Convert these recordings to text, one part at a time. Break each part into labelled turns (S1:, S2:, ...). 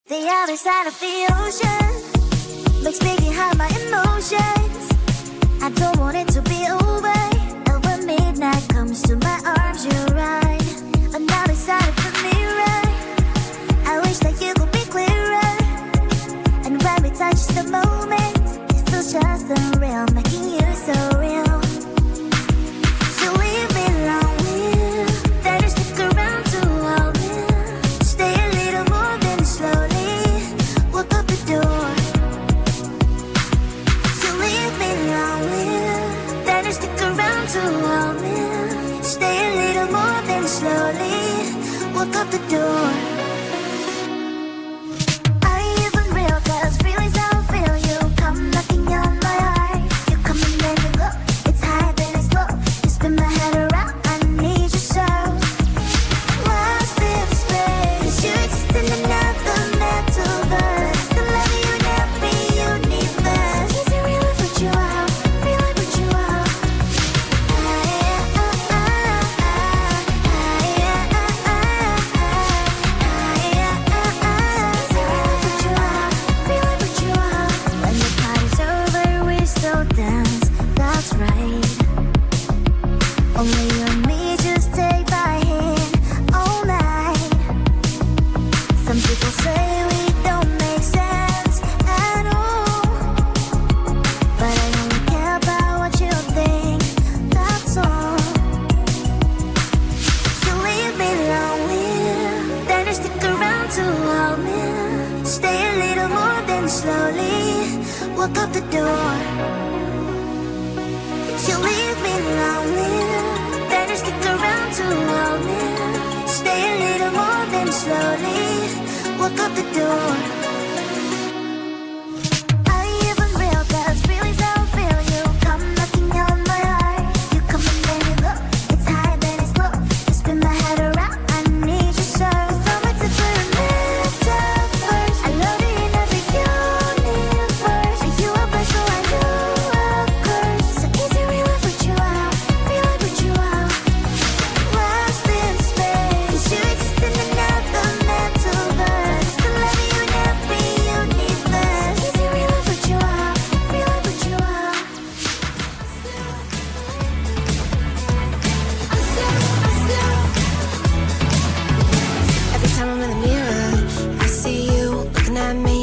S1: The other side of the ocean makes me hide my emotions. I don't want it to be over. And when midnight comes to my arms, you're right. Another side of the mirror. I wish that you could be clearer. And when we touch the moment, it feels just unreal, making you so real. So leave me lonely, then you stick around to hold me. Stay a little more than slowly walk up the door. So leave me lonely, then you stick around to hold me. Stay a little more than slowly walk up the door. Are you even real? 'Cause feelings how I feel. You come knocking on my heart. You come and then you go. It's high then it's low. You spin my head around. I need you so. Lost in space. You exist in another metaverse. The love you never universe. Is it real? I put you out. Feel I put you out. When the party's over, we still dance. That's right. Only you and me, just take my hand all night. Some people say we don't make sense at all, but I only care about what you think. That's all. So leave me lonely, then you stick around to hold me. Stay a little more than slowly walk up the door. So leave me lonely, then you stick around to hold me. Stay a little more than slowly walk up the door. Are you even real? 'Cause feelings how I feel. You come knocking on my heart. You come and then you go. It's high then it's low. You spin my head around. I need you so. So much different metaverse. I love you in every universe. Are you a blessing? So I know a curse. So is it real? I put you out. Feel I put you out. Lost in space. You exist in another metaverse. The love you never universe. Is it real? I put you out. Feel I put you out.
S2: Every time I'm in the mirror, I see you looking at me,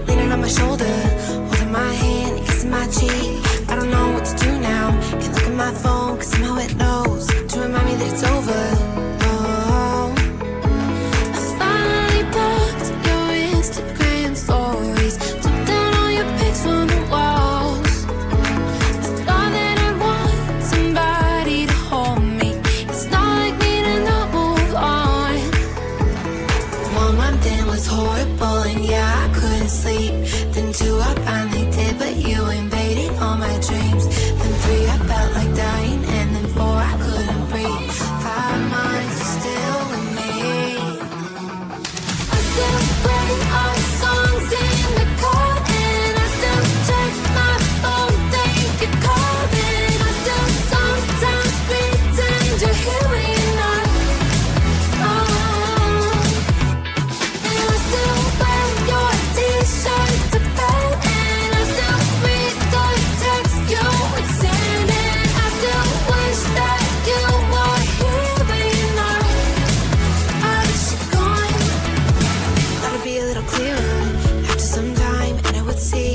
S2: leaning on my shoulder, holding my hand, kissing my cheek. I don't know what to do now. Can't look at my phone, 'cause somehow it knows to remind me that it's over. Oh, I finally blocked your Instagram stories, took down all your pics from the walls. I thought that I'd want somebody to hold me. It's not like me to not move on. 1 month in was horrible, and yeah, I couldn't sleep. Then 2, I finally did, but you invaded all my dreams. Then 3, I felt like dying, and then 4, I couldn't breathe. 5 months, you're still with me. I still play our songs in the car, and I still check my phone, think you're calling. I still sometimes pretend you're here when you're not. And I still wear your t-shirt to bed, and I still read the text you would send, and I still wish that you were here when you're not. I wish you're gone. Thought it'd be a little clearer after some time, and I would see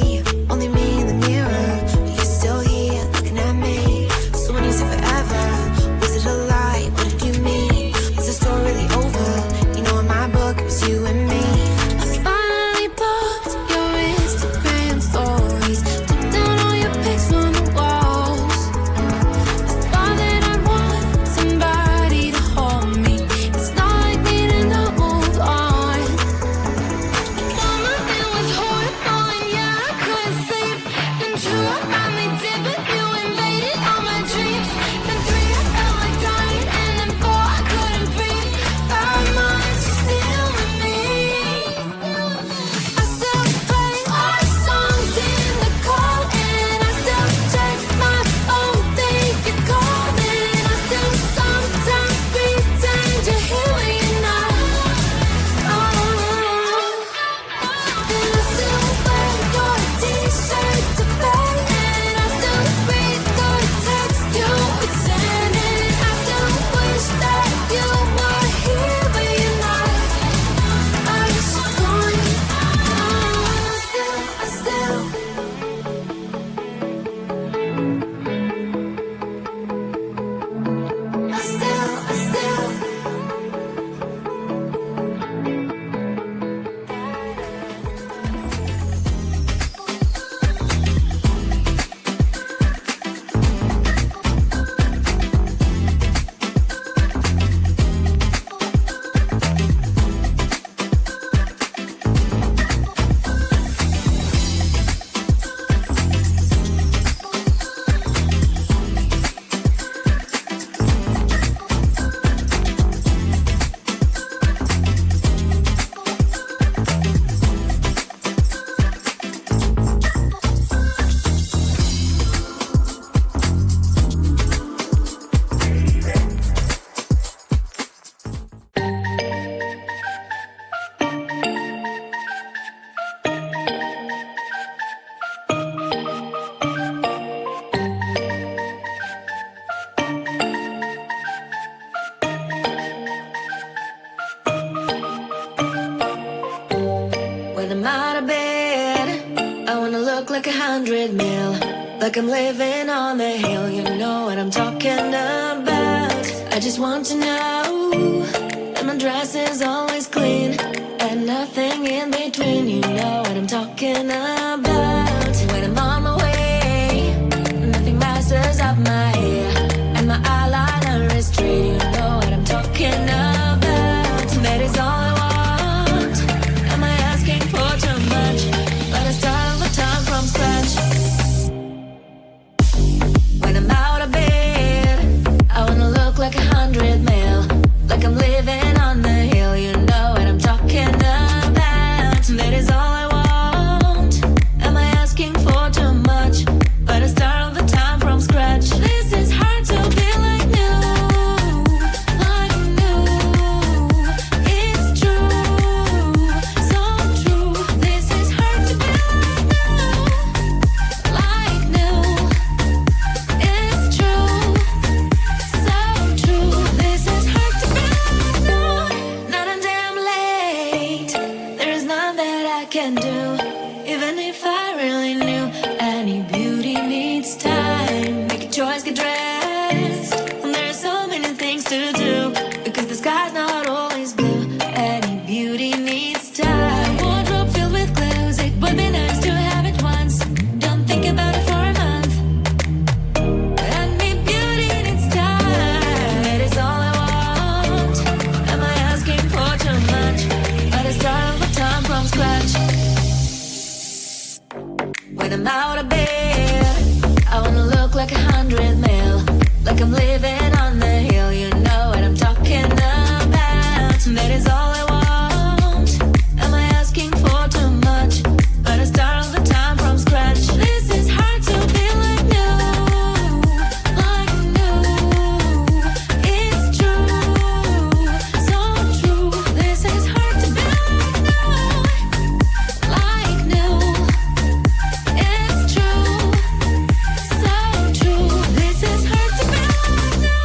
S2: only me in the mirror, but you're still here looking at me. So when you said forever, was it a lie? What did you mean? Is the story really over? You know, in my book, it was you and me. I finally blocked your Instagram stories, took down all your pics from the walls. I thought that I'd want somebody to hold me. It's not like me to not move on. 1 month it was horrible, and yeah, I 100 mil. Like I'm living on the hill, you know what I'm talking about. I just want to know that my dress is always clean and nothing in between, you know what I'm talking about. When I'm on my way, nothing messes up my hair, and my eyeliner is straight, you know what I'm talking about. That is all I want. Am I asking for too much? Let us start all the time from scratch. When I'm out of bed, I wanna look like 100 mil. Like I'm living on the hill, you know what I'm talking about. That is all I want. Am I asking for too much? Let us start all the time from scratch. This is hard to be like new, like new. It's true, so true. This is hard to be like new, it's true, so true. This is hard to be like new. Not a damn late. There is none that I can do, even if I really knew. Any beauty needs time. Make a choice, get dressed. And there are so many things to do, because the sky's not always blue. Any beauty needs time. Wardrobe filled with clothes, it would be nice to have it once. Don't think about it for a month. Any beauty needs time. That is all I want. Am I asking for too much? Let us start all the time from scratch. When I'm out of bed, I wanna look like 100 mil. Like I'm living on the hill, you know what I'm talking about. That is all I want. Am I asking for too much? Let us start all the time from scratch. This is hard to be like new, like new. It's true, so true. This is hard to be like new. It's true, so true. This is hard to be like new.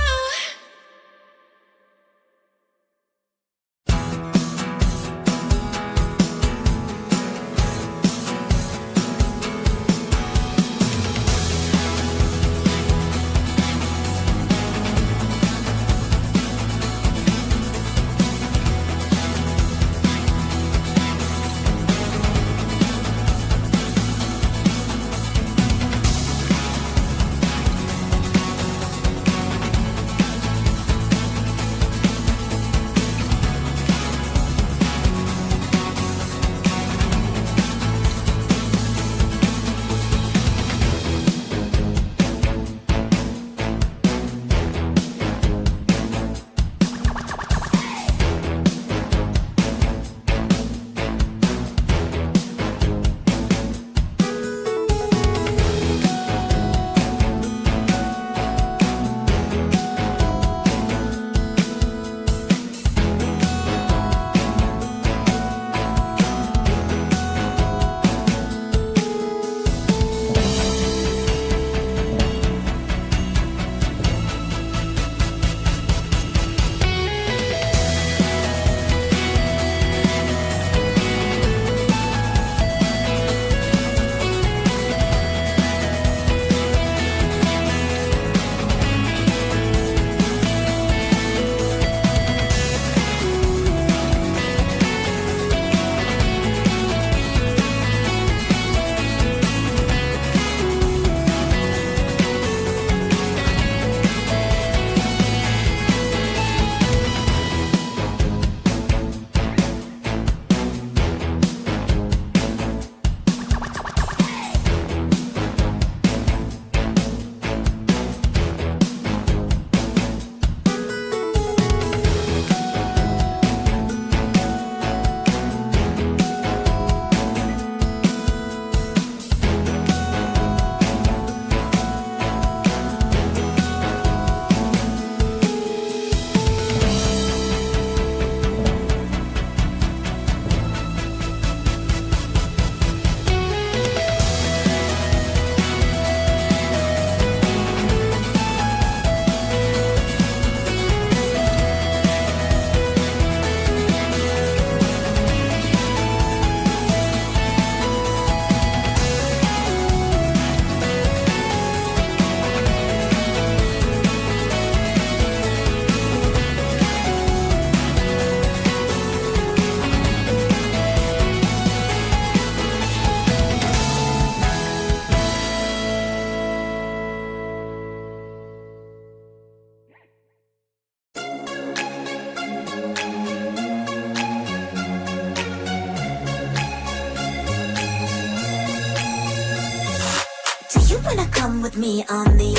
S1: wanna come with me on the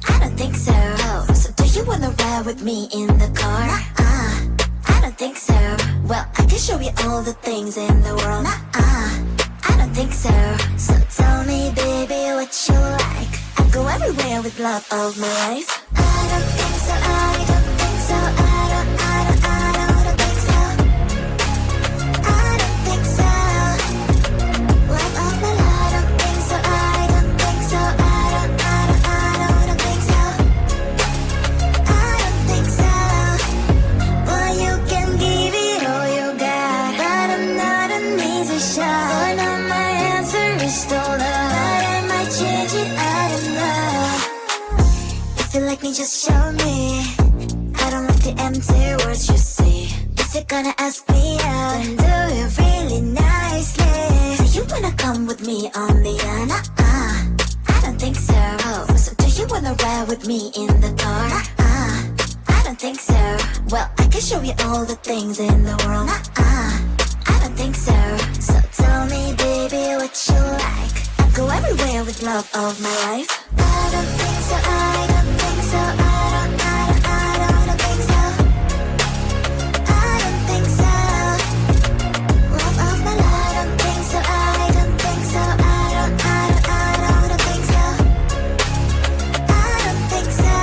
S1: I don't think so. So do you wanna ride with me in the car? I don't think so. Well, I can show you all the things in the world. I don't think so. So tell me, baby, what you like. I go everywhere with love of my life. I don't think so. I don't think so. I don't think so. I don't think so. Love of my life. I don't think so. I don't think so. I don't think so. I don't think so. Well, you can give it all you got, but I'm not an easy shot. For now my answer is still love, but I might change it, I don't know. If you like me, just show me. I don't like the empty words you say. If you're gonna ask me out, then do it really nicely. Do you wanna come with me on the I don't think so. So do you wanna ride with me in the car? I don't think so. Well, I can show you all the things in the world. I don't think so. So tell me, baby, what you like. I go everywhere with love of my life. I don't think so. I don't think so. I don't think so. I don't think so. Love of my life. I don't think so. I don't think so. I don't think so. I don't think so.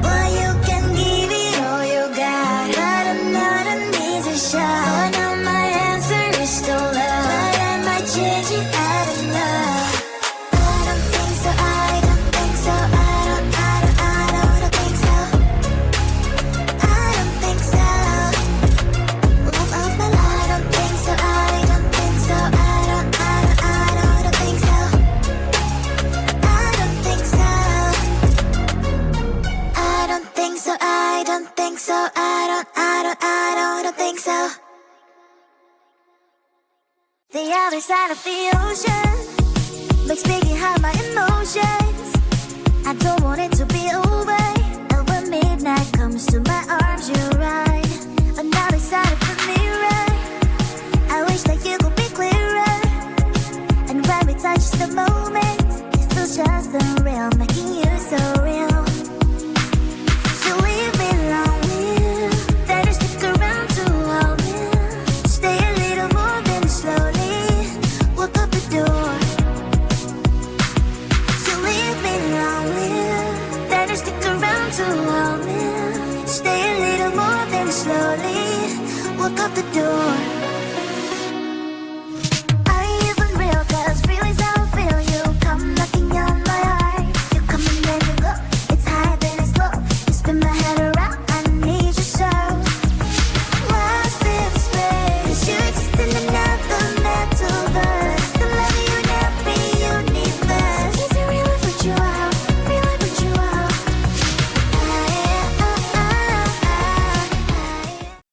S1: Well, you can give it all you got, but I'm not an easy shot. For now my answer is still love, but I might change it, I don't know. I don't think so. I don't think so. I don't think so. I don't think so. Love of my life. I don't think so. I don't think so. I don't think so. I don't think so. I don't think so. I don't think so. I don't think so. The other side of the ocean makes me hide my emotions. I don't want it to be over, and when midnight comes to my arms,